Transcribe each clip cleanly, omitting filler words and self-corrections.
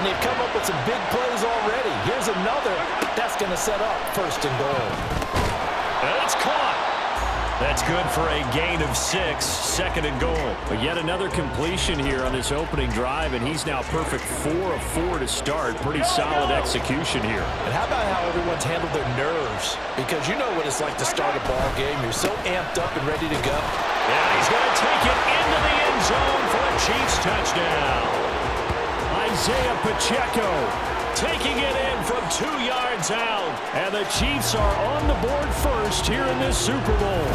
And they've come up with some big plays already. Here's another. That's going to set up first and goal. And it's caught. That's good for a gain of 6, second and goal. But yet another completion here on this opening drive, and he's now perfect 4 of 4 to start. Pretty solid execution here. And how about how everyone's handled their nerves? Because you know what it's like to start a ball game. You're so amped up and ready to go. And he's going to take it into the end zone for a Chiefs touchdown. Isaiah Pacheco taking it in from 2 yards out. And the Chiefs are on the board first here in this Super Bowl.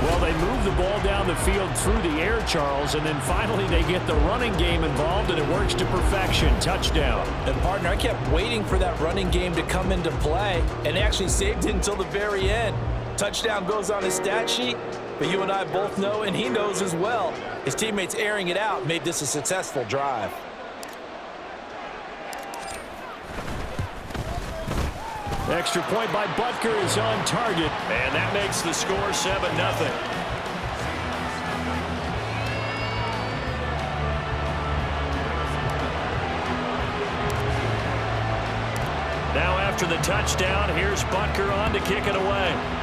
Well, they move the ball down the field through the air, Charles, and then finally they get the running game involved, and it works to perfection. Touchdown. And, partner, I kept waiting for that running game to come into play, and actually saved it until the very end. Touchdown goes on his stat sheet, but you and I both know, and he knows as well, his teammates airing it out made this a successful drive. Extra point by Butker is on target, and that makes the score 7-0. Now after the touchdown, here's Butker on to kick it away.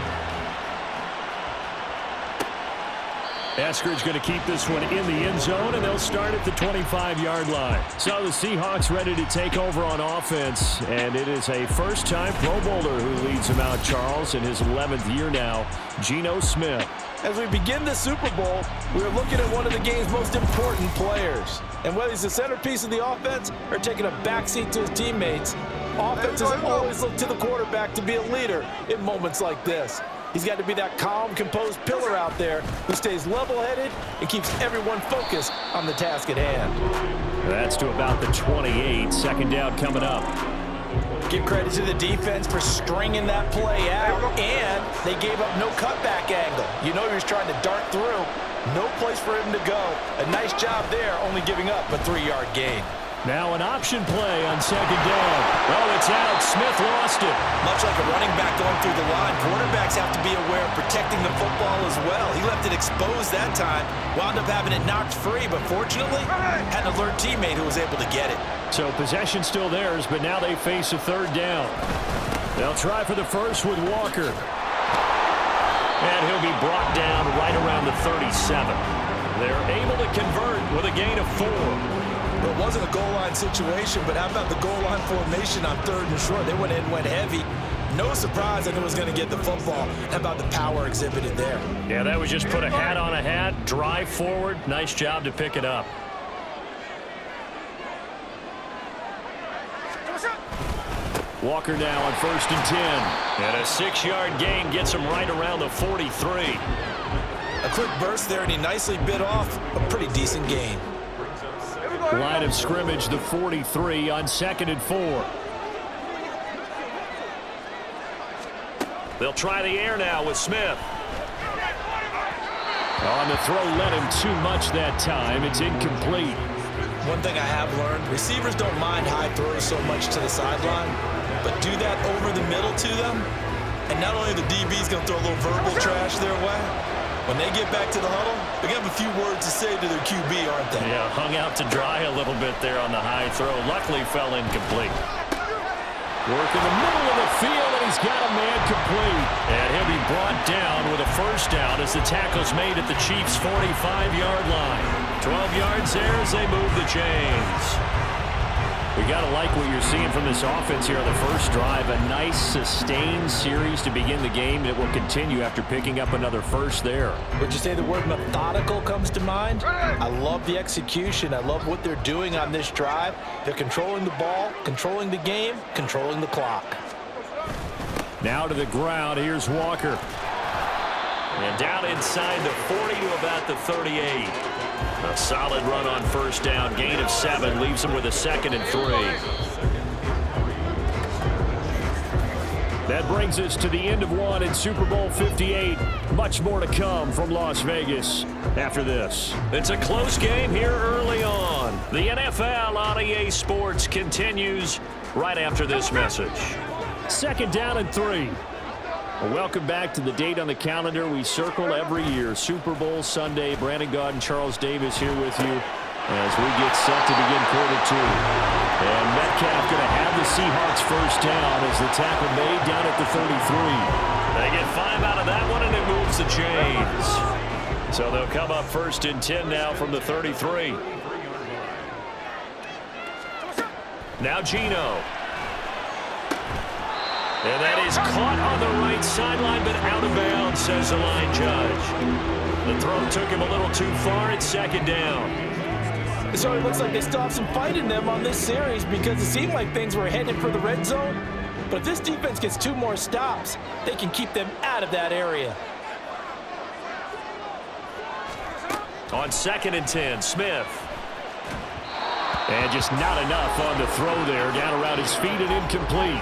Eskridge going to keep this one in the end zone, and they'll start at the 25-yard line. So the Seahawks ready to take over on offense, and it is a first-time Pro Bowler who leads them out, Charles, in his 11th year now, Geno Smith. As we begin the Super Bowl, we're looking at one of the game's most important players. And whether he's the centerpiece of the offense or taking a backseat to his teammates, offenses always look to the quarterback to be a leader in moments like this. He's got to be that calm, composed pillar out there who stays level-headed and keeps everyone focused on the task at hand. That's to about the 28. Second down coming up. Give credit to the defense for stringing that play out, and they gave up no cutback angle. You know he was trying to dart through. No place for him to go. A nice job there, only giving up a 3-yard gain. Now an option play on second down. Oh, it's out. Smith lost it. Much like a running back going through the line, quarterbacks have to be aware of protecting the football as well. He left it exposed that time, wound up having it knocked free, but fortunately had an alert teammate who was able to get it. So possession still theirs, but now they face a third down. They'll try for the first with Walker. And he'll be brought down right around the 37. They're able to convert with a gain of 4. It wasn't a goal line situation, but how about the goal line formation on 3rd and short? They went in and went heavy. No surprise that it was going to get the football. How about the power exhibited there? Yeah, that was just put a hat on a hat, drive forward. Nice job to pick it up. Walker now on 1st and 10. And a 6-yard gain gets him right around the 43. A quick burst there, and he nicely bit off a pretty decent gain. Line of scrimmage, the 43 on 2nd and 4. They'll try the air now with Smith. On the throw, let him too much that time. It's incomplete. One thing I have learned, receivers don't mind high throws so much to the sideline, but do that over the middle to them, and not only the DB's going to throw a little verbal trash their way, when they get back to the huddle, they have a few words to say to their QB, aren't they? Yeah, hung out to dry a little bit there on the high throw. Luckily fell incomplete. Work in the middle of the field, and he's got a man complete. And he'll be brought down with a first down as the tackle's made at the Chiefs' 45-yard line. 12 yards there as they move the chains. We got to like what you're seeing from this offense here on the first drive. A nice, sustained series to begin the game that will continue after picking up another first there. Would you say the word methodical comes to mind? I love the execution. I love what they're doing on this drive. They're controlling the ball, controlling the game, controlling the clock. Now to the ground. Here's Walker. And down inside the 40 to about the 38. A solid run on first down. Gain of 7 leaves them with a 2nd and 3. That brings us to the end of one in Super Bowl 58. Much more to come from Las Vegas after this. It's a close game here early on. The NFL on EA Sports continues right after this message. 2nd down and 3. Well, welcome back to the date on the calendar we circle every year. Super Bowl Sunday. Brandon Gaudin, Charles Davis here with you. as we get set to begin quarter two. And Metcalf going to have the Seahawks first down as the tackle made down at the 33. They get 5 out of that one, and it moves the chains. So they'll come up first and 10 now from the 33. Now Geno. And that is caught on the right sideline, but out of bounds, says the line judge. The throw took him a little too far. It's second down. So it looks like they still have some fight in them on this series because it seemed like things were headed for the red zone. But if this defense gets 2 more stops, they can keep them out of that area. On second and 10, Smith. And just not enough on the throw there. Down around his feet and incomplete.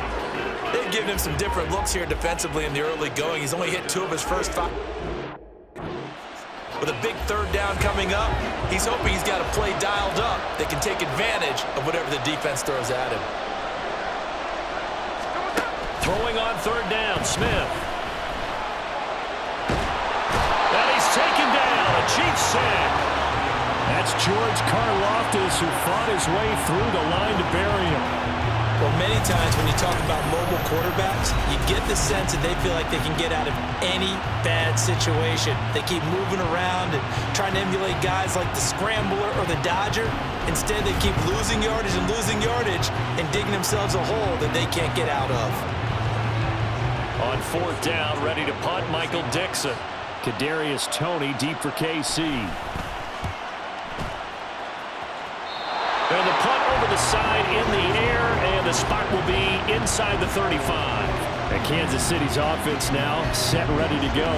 They've given him some different looks here defensively in the early going. He's only hit 2 of his first 5. With a big third down coming up, he's hoping he's got a play dialed up that can take advantage of whatever the defense throws at him. Throwing on third down, Smith. And he's taken down, a Chiefs sack. That's George Karlaftis, who fought his way through the line to bury him. Well, many times when you talk about mobile quarterbacks, you get the sense that they feel like they can get out of any bad situation. They keep moving around and trying to emulate guys like the Scrambler or the Dodger. Instead, they keep losing yardage and digging themselves a hole that they can't get out of. On fourth down, ready to punt, Michael Dixon. Kadarius Toney deep for KC. And the punt over the side in the air, and the spot will be inside the 35. And Kansas City's offense now set, ready to go.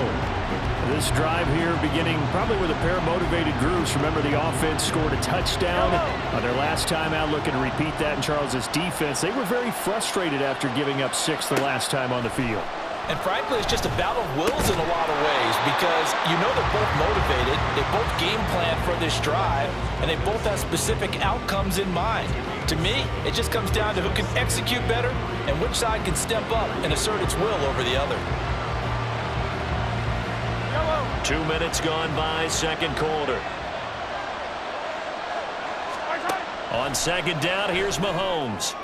This drive here beginning probably with a pair of motivated groups. Remember, the offense scored a touchdown on their last time out, looking to repeat that in Charles's defense. They were very frustrated after giving up 6 the last time on the field. And frankly, it's just a battle of wills in a lot of ways because you know they're both motivated, they both game plan for this drive, and they both have specific outcomes in mind. To me, it just comes down to who can execute better and which side can step up and assert its will over the other. 2 minutes gone by, second quarter. On second down, here's Mahomes.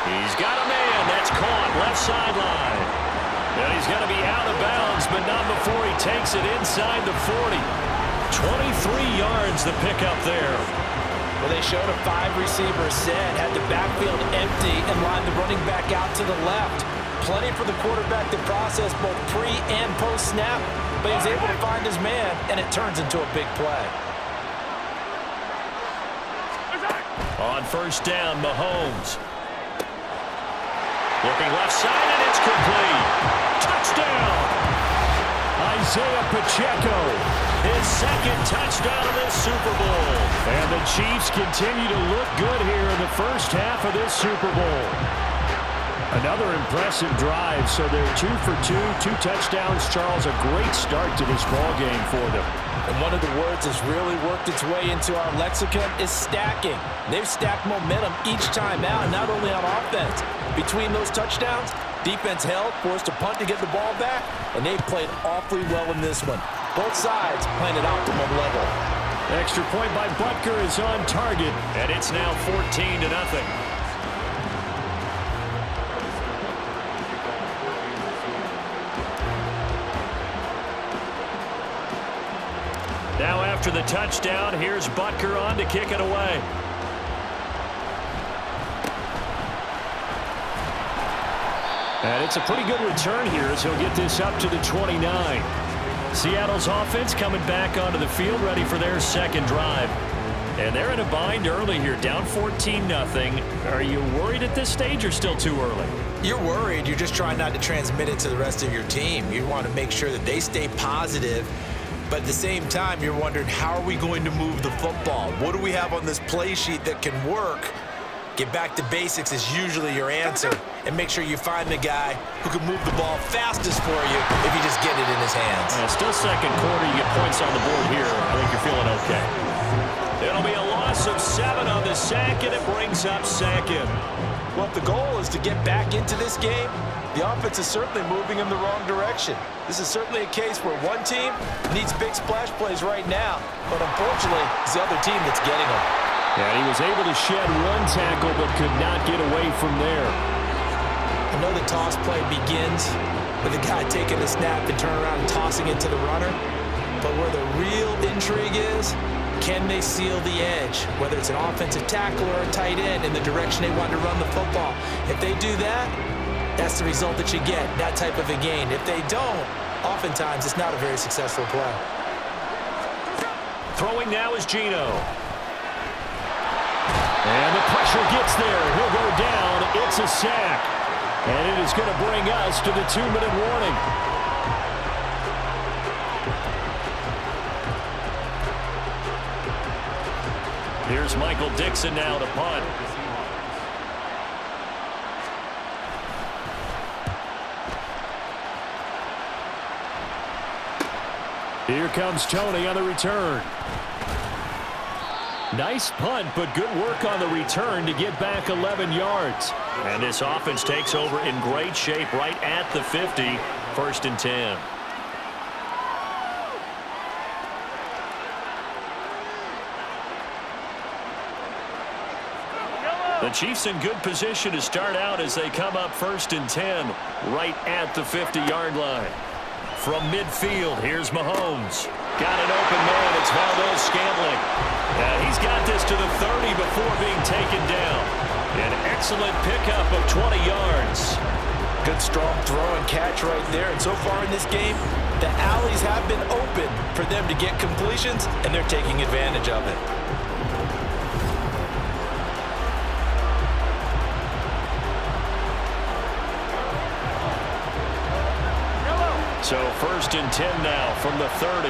He's got a man. That's caught left sideline. And he's going to be out of bounds, but not before he takes it inside the 40. 23 yards the pickup there. Well, they showed a 5-receiver set, had the backfield empty, and lined the running back out to the left. Plenty for the quarterback to process both pre- and post-snap, but he's able to find his man, and it turns into a big play. On first down, Mahomes. Looking left side, and it's complete. Touchdown! Isaiah Pacheco, his second touchdown of this Super Bowl. And the Chiefs continue to look good here in the first half of this Super Bowl. Another impressive drive, so they're 2 for 2, 2 touchdowns. Charles, a great start to this ball game for them. And one of the words that's really worked its way into our lexicon is stacking. They've stacked momentum each time out, not only on offense. Between those touchdowns, defense held, forced a punt to get the ball back, and they played awfully well in this one. Both sides playing at optimum level. Extra point by Butker is on target, and it's now 14-0. Now after the touchdown, here's Butker on to kick it away. And it's a pretty good return here as he'll get this up to the 29. Seattle's offense coming back onto the field, ready for their second drive. And they're in a bind early here, down 14-0. Are you worried at this stage or still too early? You're worried. You're just trying not to transmit it to the rest of your team. You want to make sure that they stay positive. But at the same time, you're wondering, how are we going to move the football? What do we have on this play sheet that can work? Get back to basics is usually your answer. And make sure you find the guy who can move the ball fastest for you if you just get it in his hands. Still second quarter. You get points on the board here. I think you're feeling okay. It'll be a loss loss of 7 on the sack, and it brings up second. Well, if the goal is to get back into this game, the offense is certainly moving in the wrong direction. This is certainly a case where one team needs big splash plays right now, but unfortunately, it's the other team that's getting them. And he was able to shed 1 tackle, but could not get away from there. I know the toss play begins with the guy taking the snap and turning around and tossing it to the runner, but where the real intrigue is, can they seal the edge, whether it's an offensive tackle or a tight end, in the direction they want to run the football? If they do that, that's the result that you get, that type of a gain. If they don't, oftentimes it's not a very successful play. Throwing now is Geno. And the pressure gets there. He'll go down. It's a sack. And it is going to bring us to the 2-minute warning. Here's Michael Dixon now to punt. Here comes Tony on the return. Nice punt, but good work on the return to get back 11 yards. And this offense takes over in great shape right at the 50, 1st and 10. The Chiefs in good position to start out as they come up 1st and 10, right at the 50-yard line. From midfield, here's Mahomes. Got an open man. It's Valdez-Scantling. And he's got this to the 30 before being taken down. An excellent pickup of 20 yards. Good strong throw and catch right there. And so far in this game, the alleys have been open for them to get completions, and they're taking advantage of it. So 1st and 10 now from the 30.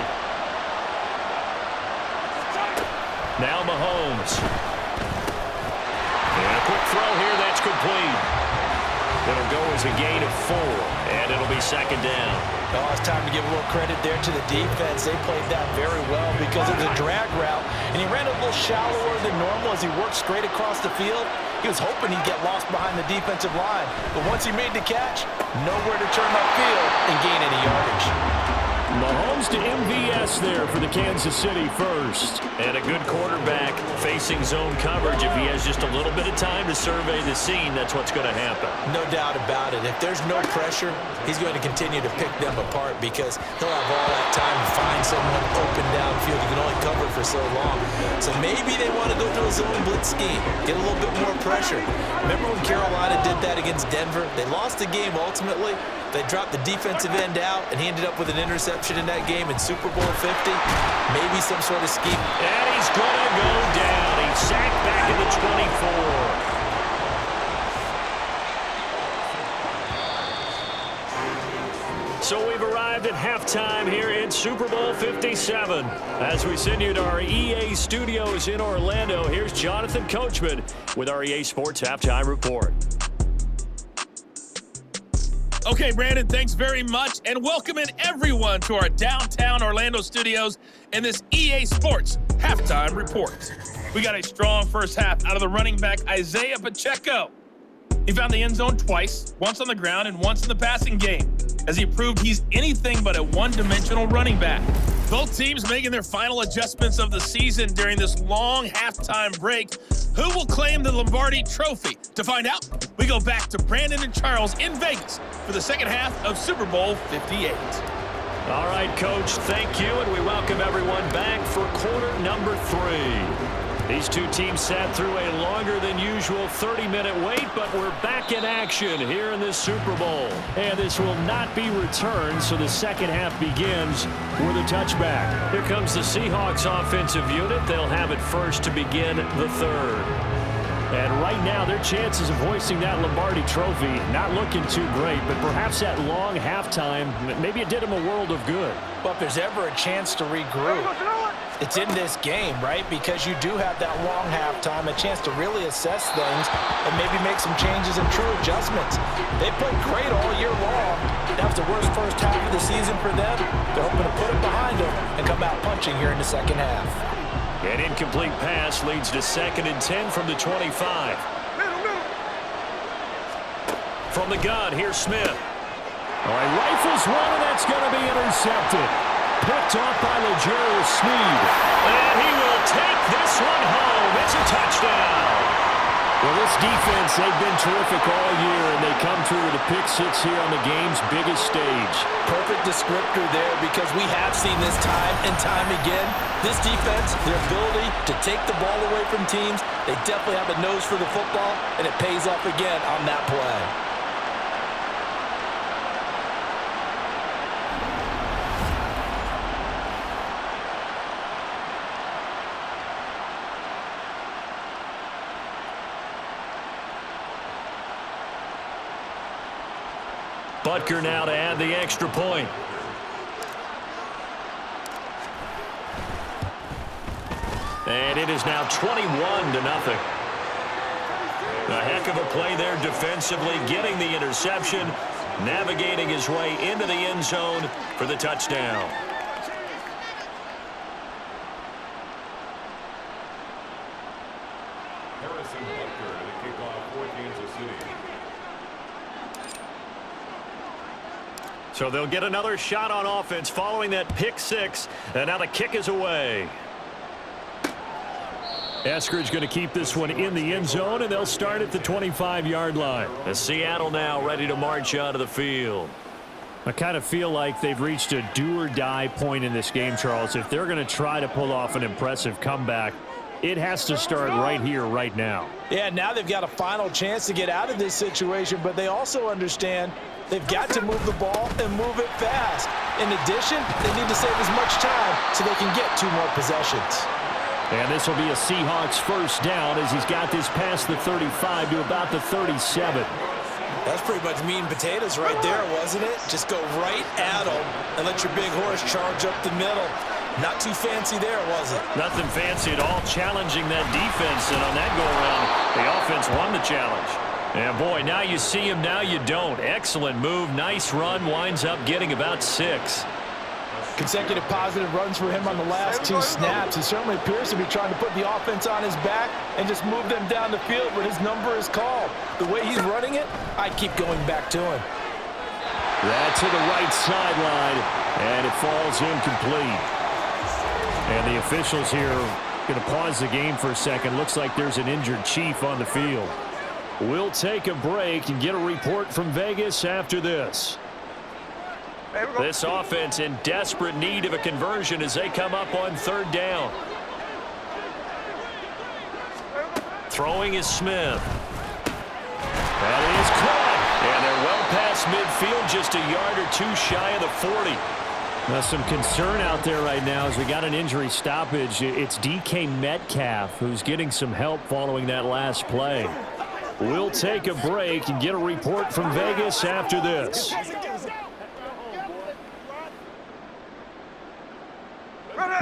Now Mahomes. And a quick throw here that's complete. It'll go as a gain of 4, and it'll be 2nd down. Oh, it's time to give a little credit there to the defense. They played that very well because it was a drag route, and he ran a little shallower than normal as he worked straight across the field. He was hoping he'd get lost behind the defensive line, but once he made the catch, nowhere to turn upfield and gain any yardage. Mahomes to MVS there for the Kansas City first. And a good quarterback facing zone coverage. If he has just a little bit of time to survey the scene, that's what's going to happen. No doubt about it. If there's no pressure, he's going to continue to pick them apart because he'll have all that time to find someone open downfield. He can only cover for so long. So maybe they want to go to a zone blitz scheme, get a little bit more pressure. Remember when Carolina did that against Denver? They lost the game ultimately. They dropped the defensive end out, and he ended up with an interception in that game in Super Bowl 50. Maybe some sort of scheme. And he's going to go down. He's sacked back at the 24. So we've arrived at halftime here in Super Bowl 57. As we send you to our EA studios in Orlando, here's Jonathan Coachman with our EA Sports Halftime Report. Okay, Brandon, thanks very much, and welcome in everyone to our downtown Orlando studios and this EA Sports Halftime Report. We got a strong first half out of the running back Isaiah Pacheco. He found the end zone twice, once on the ground and once in the passing game, as he proved he's anything but a one-dimensional running back. Both teams making their final adjustments of the season during this long halftime break. Who will claim the Lombardi Trophy? To find out, we go back to Brandon and Charles in Vegas for the second half of Super Bowl 58. All right, Coach, thank you, and we welcome everyone back for quarter number 3. These two teams sat through a longer than usual 30-minute wait, but we're back in action here in this Super Bowl. And this will not be returned, so the second half begins with a touchback. Here comes the Seahawks offensive unit. They'll have it first to begin the third. And right now, their chances of hoisting that Lombardi Trophy not looking too great, but perhaps that long halftime, maybe it did them a world of good. Well, if there's ever a chance to regroup, it's in this game, right? Because you do have that long halftime, a chance to really assess things and maybe make some changes and true adjustments. They played great all year long. That was the worst first half of the season for them. They're hoping to put it behind them and come out punching here in the second half. An incomplete pass leads to 2nd and 10 from the 25. From the gun, here's Smith. All right, rifles one, and that's going to be intercepted. Picked off by Legere Sneed. And he will take this one home. It's a touchdown. Well, this defense, they've been terrific all year, and they come through with a pick six here on the game's biggest stage. Perfect descriptor there, because we have seen this time and time again. This defense, their ability to take the ball away from teams, they definitely have a nose for the football, and it pays off again on that play. Butker now to add the extra point. And it is now 21-0. A heck of a play there defensively, getting the interception, navigating his way into the end zone for the touchdown. So they'll get another shot on offense following that pick six, and now the kick is away. Eskridge going to keep this one in the end zone, and they'll start at the 25-yard line. And Seattle now ready to march out of the field. I kind of feel like they've reached a do-or-die point in this game, Charles. If they're going to try to pull off an impressive comeback, it has to start right here, right now. Yeah, now they've got a final chance to get out of this situation, but they also understand they've got to move the ball and move it fast. In addition, they need to save as much time so they can get 2 more possessions. And this will be a Seahawks first down as he's got this past the 35 to about the 37. That's pretty much meat and potatoes right there, wasn't it? Just go right at them and let your big horse charge up the middle. Not too fancy there, was it? Nothing fancy at all, challenging that defense, and on that go-around, the offense won the challenge. And boy, now you see him, now you don't. Excellent move, nice run, winds up getting about 6. Consecutive positive runs for him on the last 2 snaps. He certainly appears to be trying to put the offense on his back and just move them down the field when his number is called. The way he's running it, I'd keep going back to him. That to the right sideline, and it falls incomplete. And the officials here are going to pause the game for a second. Looks like there's an injured Chief on the field. We'll take a break and get a report from Vegas after this. This offense in desperate need of a conversion as they come up on 3rd down. Throwing is Smith. That is caught. And they're well past midfield, just a yard or 2 shy of the 40. Now, some concern out there right now as we got an injury stoppage. It's DK Metcalf who's getting some help following that last play. We'll take a break and get a report from Vegas after this.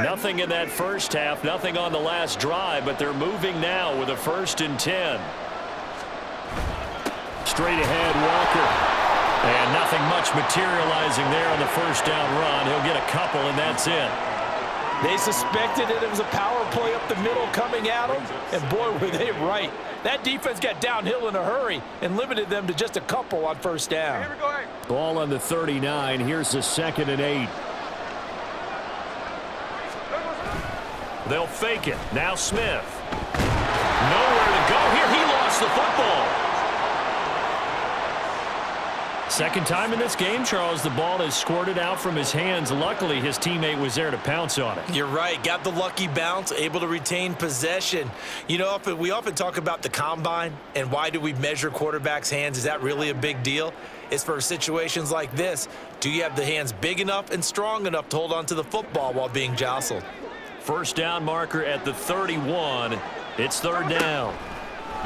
Nothing in that first half, nothing on the last drive, but they're moving now with a 1st and 10. Straight ahead, Walker. And nothing much materializing there on the 1st down run. He'll get a couple, and that's it. They suspected it was a power play up the middle coming at them, and boy, were they right. That defense got downhill in a hurry and limited them to just a couple on 1st down. Ball on the 39. Here's the 2nd and 8. They'll fake it. Now Smith. Nowhere to go here. He lost the football. Second time in this game, Charles, the ball has squirted out from his hands. Luckily, his teammate was there to pounce on it. You're right. Got the lucky bounce, able to retain possession. You know, we often talk about the combine and why do we measure quarterbacks' hands. Is that really a big deal? It's for situations like this. Do you have the hands big enough and strong enough to hold on to the football while being jostled? 1st down marker at the 31. It's 3rd down.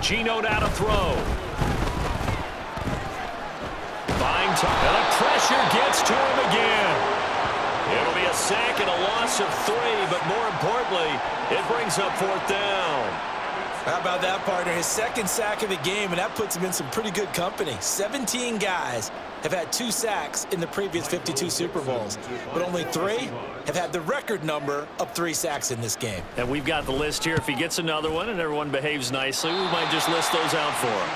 Geno now to throw. Buying time. And the pressure gets to him again. It'll be a sack and a loss of 3, but more importantly, it brings up 4th down. How about that, partner? His second sack of the game, and that puts him in some pretty good company. 17 guys have had 2 sacks in the previous 52 Super Bowls, but only 3 have had the record number of 3 sacks in this game. And we've got the list here. If he gets another one and everyone behaves nicely, we might just list those out for him.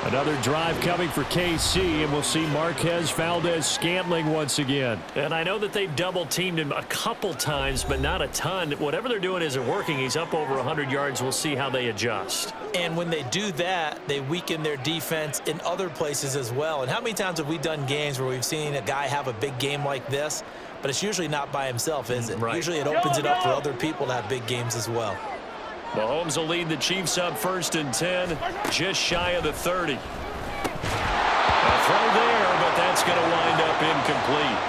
Another drive coming for KC, and we'll see Marquez Valdez-Scantling once again. And I know that they've double-teamed him a couple times, but not a ton. Whatever they're doing isn't working. He's up over 100 yards. We'll see how they adjust. And when they do that, they weaken their defense in other places as well. And how many times have we done games where we've seen a guy have a big game like this, but it's usually not by himself, is it? Right. Usually it opens it up for other people to have big games as well. Mahomes will lead the Chiefs up 1st and 10, just shy of the 30. A throw there, but that's going to wind up incomplete.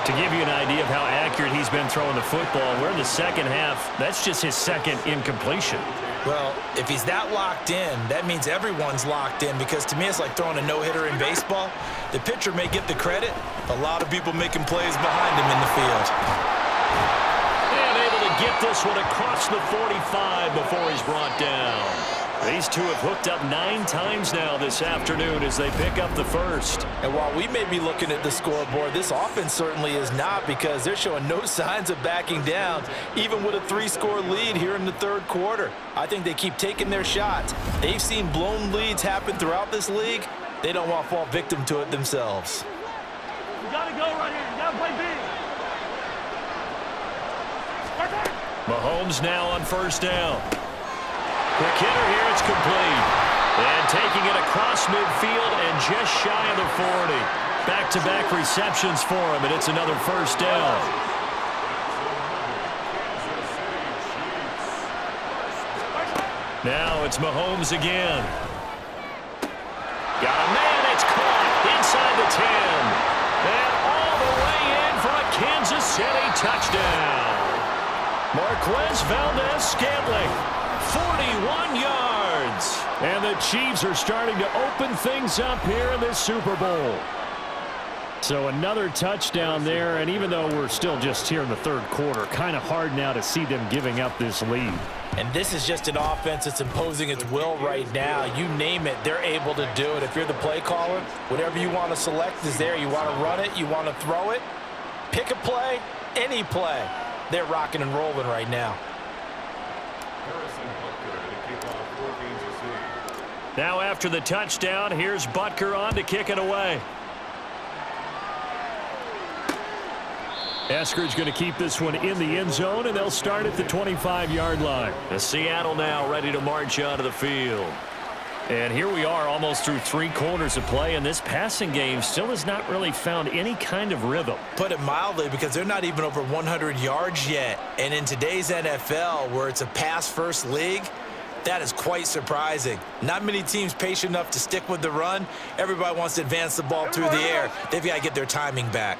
To give you an idea of how accurate he's been throwing the football, we're in the second half. That's just his second incompletion. Well, if he's that locked in, that means everyone's locked in, because to me it's like throwing a no-hitter in baseball. The pitcher may get the credit, a lot of people making plays behind him in the field. And able to get this one across the 45 before he's brought down. These two have hooked up 9 times now this afternoon as they pick up the first. And while we may be looking at the scoreboard, this offense certainly is not, because they're showing no signs of backing down, even with a 3-score lead here in the 3rd quarter. I think they keep taking their shots. They've seen blown leads happen throughout this league. They don't want to fall victim to it themselves. You got to go right here. You got to play big. Mahomes now on 1st down. Quick hitter here, it's complete. And taking it across midfield and just shy of the 40. Back-to-back receptions for him, and it's another 1st down. Now it's Mahomes again. Got a man, it's caught inside the 10. And all the way in for a Kansas City touchdown. Marquez Valdez-Scantling, 41 yards. And the Chiefs are starting to open things up here in this Super Bowl. So another touchdown there, and even though we're still just here in the 3rd quarter, kind of hard now to see them giving up this lead. And this is just an offense that's imposing its will right now. You name it, they're able to do it. If you're the play caller, whatever you want to select is there. You want to run it, you want to throw it, pick a play, any play. They're rocking and rolling right now. Now after the touchdown, here's Butker on to kick it away. Eskridge going to keep this one in the end zone, and they'll start at the 25-yard line. The Seattle now ready to march out of the field. And here we are almost through 3 quarters of play, and this passing game still has not really found any kind of rhythm. Put it mildly, because they're not even over 100 yards yet. And in today's NFL, where it's a pass-first league, that is quite surprising. Not many teams patient enough to stick with the run. Everybody wants to advance the ball through the air. They've got to get their timing back.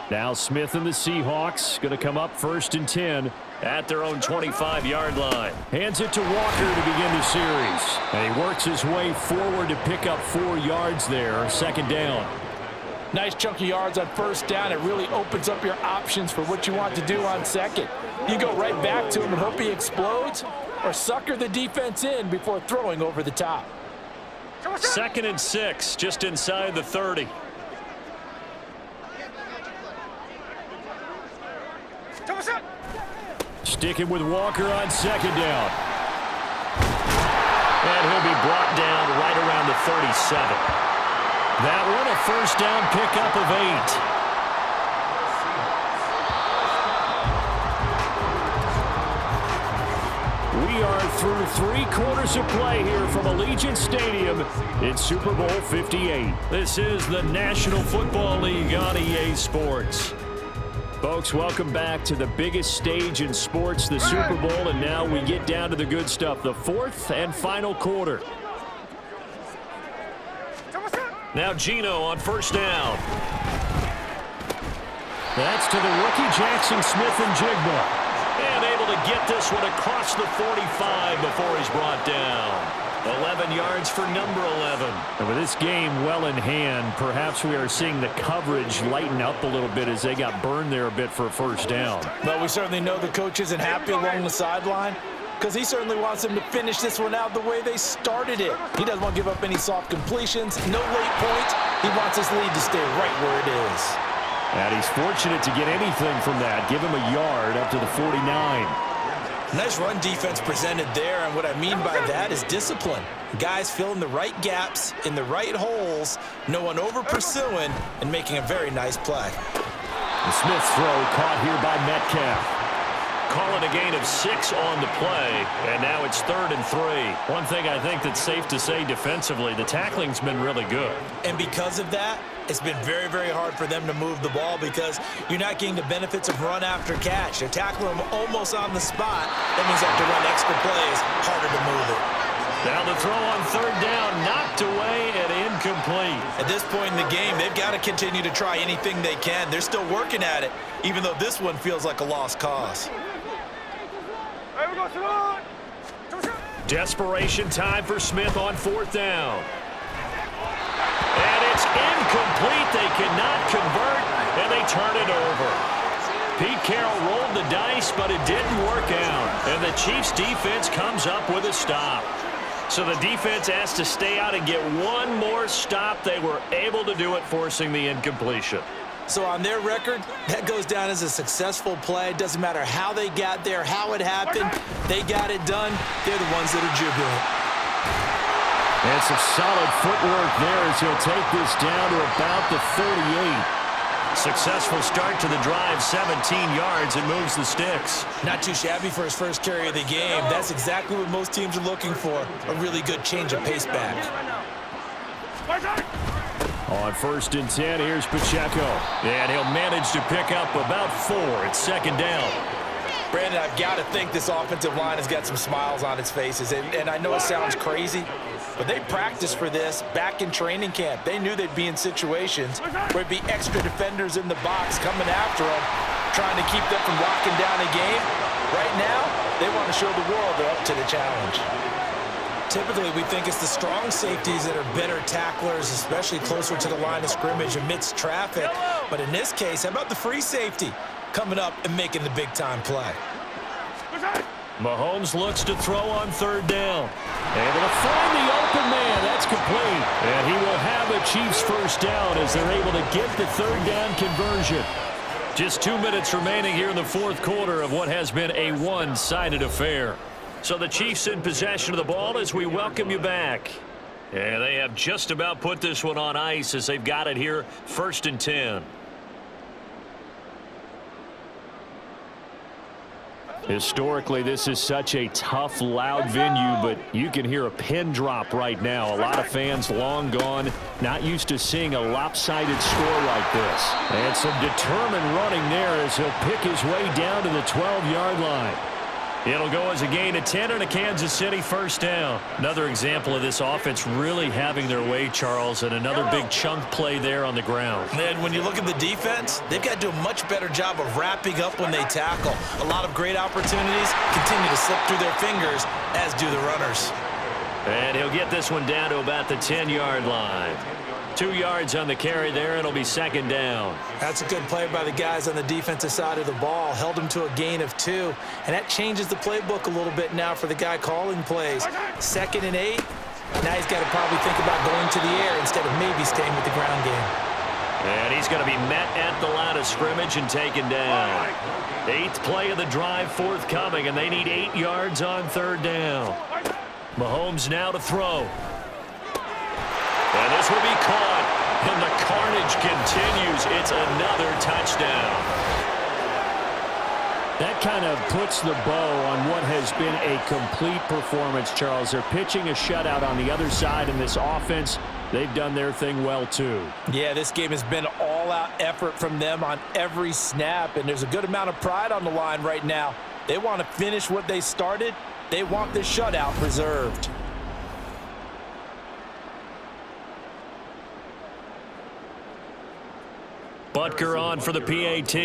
Now Smith and the Seahawks going to come up 1st and 10 at their own 25-yard line. Hands it to Walker to begin the series. And he works his way forward to pick up 4 yards there. 2nd down. Nice chunk of yards on 1st down. It really opens up your options for what you want to do on 2nd. You go right back to him and hope he explodes, or sucker the defense in before throwing over the top. 2nd and 6, just inside the 30. Sticking with Walker on 2nd down. And he'll be brought down right around the 37. That one a 1st down pickup of 8. We are through 3 quarters of play here from Allegiant Stadium in Super Bowl 58. This is the National Football League on EA Sports. Folks, welcome back to the biggest stage in sports, the Super Bowl, and now we get down to the good stuff, the 4th and final quarter. Now Geno on 1st down. That's to the rookie Jackson Smith-Njigba. And able to get this one across the 45 before he's brought down. 11 yards for number 11. And with this game well in hand, perhaps we are seeing the coverage lighten up a little bit as they got burned there a bit for a 1st down. But we certainly know the coach isn't happy along the sideline. because he certainly wants them to finish this one out the way they started it. He doesn't want to give up any soft completions, no late points. He wants his lead to stay right where it is. And he's fortunate to get anything from that. Give him a yard up to the 49. Nice run defense presented there, and what I mean by that is discipline. Guys filling the right gaps in the right holes, no one over-pursuing, and making a very nice play. The Smith's throw caught here by Metcalf. Calling a gain of 6 on the play, and now it's 3rd and 3. One thing I think that's safe to say defensively, the tackling's been really good. And because of that, it's been very, very hard for them to move the ball because you're not getting the benefits of run after catch. They're tackling them almost on the spot. That means they have to run extra plays, harder to move it. Now the throw on 3rd down, knocked away and incomplete. At this point in the game, they've got to continue to try anything they can. They're still working at it, even though this one feels like a lost cause. Desperation time for Smith on 4th down. And it's incomplete. They cannot convert, and they turn it over. Pete Carroll rolled the dice, but it didn't work out. And the Chiefs' defense comes up with a stop. So the defense has to stay out and get one more stop. They were able to do it, forcing the incompletion. So on their record, that goes down as a successful play. It doesn't matter how they got there, how it happened. They got it done. They're the ones that are jubilant. And some solid footwork there as he'll take this down to about the 38. Successful start to the drive, 17 yards, and moves the sticks. Not too shabby for his first carry of the game. That's exactly what most teams are looking for, a really good change of pace back. On 1st and 10, here's Pacheco. And he'll manage to pick up about 4 at 2nd down. Brandon, I've got to think this offensive line has got some smiles on its faces. And I know it sounds crazy, but they practiced for this back in training camp. They knew they'd be in situations where it'd be extra defenders in the box coming after them, trying to keep them from locking down a game. Right now, they want to show the world they're up to the challenge. Typically, we think it's the strong safeties that are better tacklers, especially closer to the line of scrimmage amidst traffic. But in this case, how about the free safety coming up and making the big-time play? Mahomes looks to throw on 3rd down. Able to find the open man. That's complete. And he will have a Chiefs 1st down as they're able to get the 3rd down conversion. Just 2 minutes remaining here in the 4th quarter of what has been a one-sided affair. So the Chiefs in possession of the ball as we welcome you back. And they have just about put this one on ice as they've got it here, 1st and 10. Historically, this is such a tough, loud venue, but you can hear a pin drop right now. A lot of fans long gone, not used to seeing a lopsided score like this. And some determined running there as he'll pick his way down to the 12-yard line. It'll go as a gain of 10 and a Kansas City 1st down. Another example of this offense really having their way, Charles, and another big chunk play there on the ground. And when you look at the defense, they've got to do a much better job of wrapping up when they tackle. A lot of great opportunities continue to slip through their fingers, as do the runners. And he'll get this one down to about the 10-yard line. 2 yards on the carry there, and it'll be 2nd down. That's a good play by the guys on the defensive side of the ball. Held him to a gain of 2. And that changes the playbook a little bit now for the guy calling plays. 2nd and 8. Now he's got to probably think about going to the air instead of maybe staying with the ground game. And he's going to be met at the line of scrimmage and taken down. 8th play of the drive forthcoming, and they need 8 yards on 3rd down. Mahomes now to throw. And this will be caught, and the carnage continues. It's another touchdown. That kind of puts the bow on what has been a complete performance, Charles. They're pitching a shutout on the other side in this offense. They've done their thing well, too. Yeah, this game has been all-out effort from them on every snap, and there's a good amount of pride on the line right now. They want to finish what they started. They want this shutout preserved. Butker on for the PAT.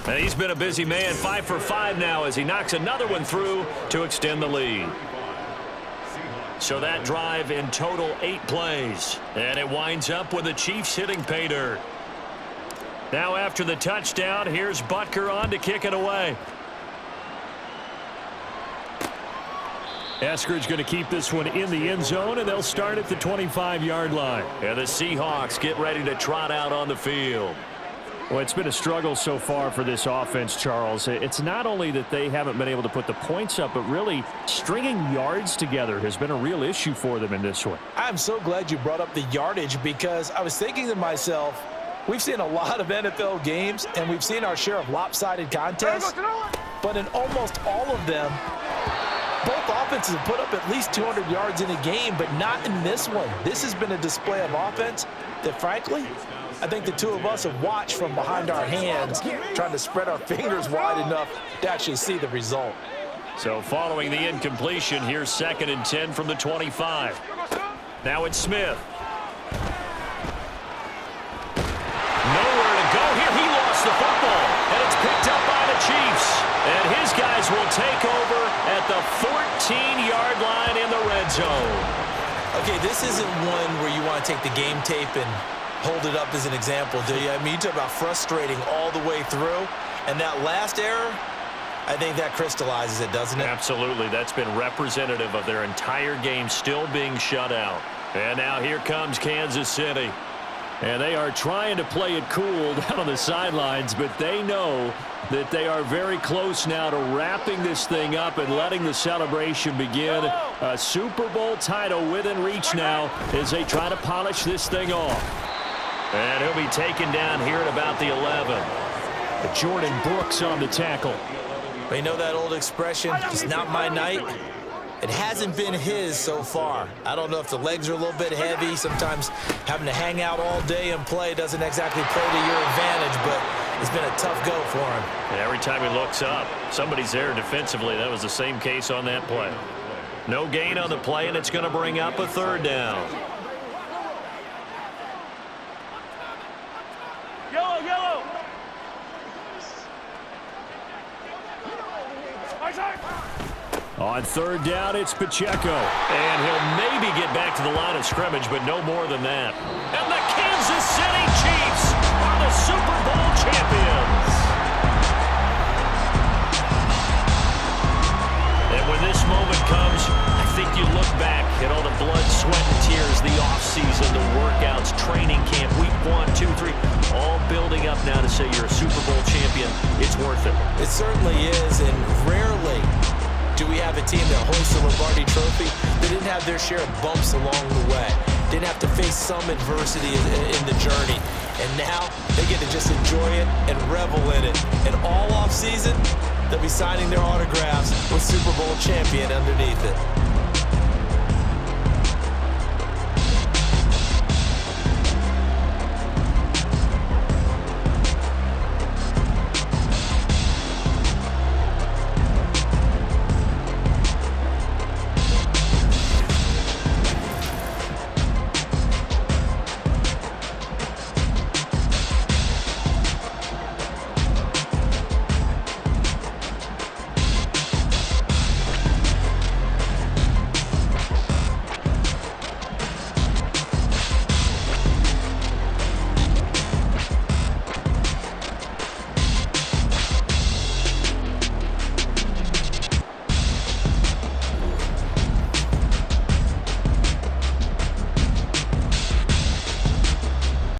And he's been a busy man, 5 for 5 now as he knocks another one through to extend the lead. So that drive in total 8 plays. And it winds up with the Chiefs hitting pay dirt. Now after the touchdown, here's Butker on to kick it away. Eskridge going to keep this one in the end zone, and they'll start at the 25-yard line. And the Seahawks get ready to trot out on the field. Well, it's been a struggle so far for this offense, Charles. It's not only that they haven't been able to put the points up, but really stringing yards together has been a real issue for them in this one. I'm so glad you brought up the yardage, because I was thinking to myself, we've seen a lot of NFL games, and we've seen our share of lopsided contests, but in almost all of them, both offenses have put up at least 200 yards in a game, but not in this one. This has been a display of offense that, frankly, I think the two of us have watched from behind our hands, trying to spread our fingers wide enough to actually see the result. So following the incompletion, here's 2nd and 10 from the 25. Now it's Smith. Nowhere to go here. He lost the football, and it's picked up by the Chiefs. And his guys will take over at the 14-yard line in the red zone. Okay, this isn't one where you want to take the game tape and hold it up as an example, do you? I mean, you talk about frustrating all the way through, and that last error, I think that crystallizes it, doesn't it? Absolutely. That's been representative of their entire game still being shut out. And now here comes Kansas City. And they are trying to play it cool down on the sidelines, but they know that they are very close now to wrapping this thing up and letting the celebration begin. A Super Bowl title within reach now as they try to polish this thing off. And he'll be taken down here at about the 11. Jordan Brooks on the tackle. But you know that old expression, it's not my night? It hasn't been his so far. I don't know if the legs are a little bit heavy. Sometimes having to hang out all day and play doesn't exactly play to your advantage, but it's been a tough go for him. And every time he looks up, somebody's there defensively. That was the same case on that play. No gain on the play, and it's going to bring up a 3rd down. Yellow, yellow. On 3rd down, it's Pacheco. And he'll maybe get back to the line of scrimmage, but no more than that. And the Kansas City Chiefs are the Super Bowl champions. And when this moment comes, I think you look back at all the blood, sweat, and tears, the offseason, the workouts, training camp, week 1, 2, 3, all building up now to say you're a Super Bowl champion. It's worth it. It certainly is, and rarely do we have a team that hoists the Lombardi Trophy that didn't have their share of bumps along the way, didn't have to face some adversity in the journey, and now they get to just enjoy it and revel in it. And all off season, they'll be signing their autographs with Super Bowl champion underneath it.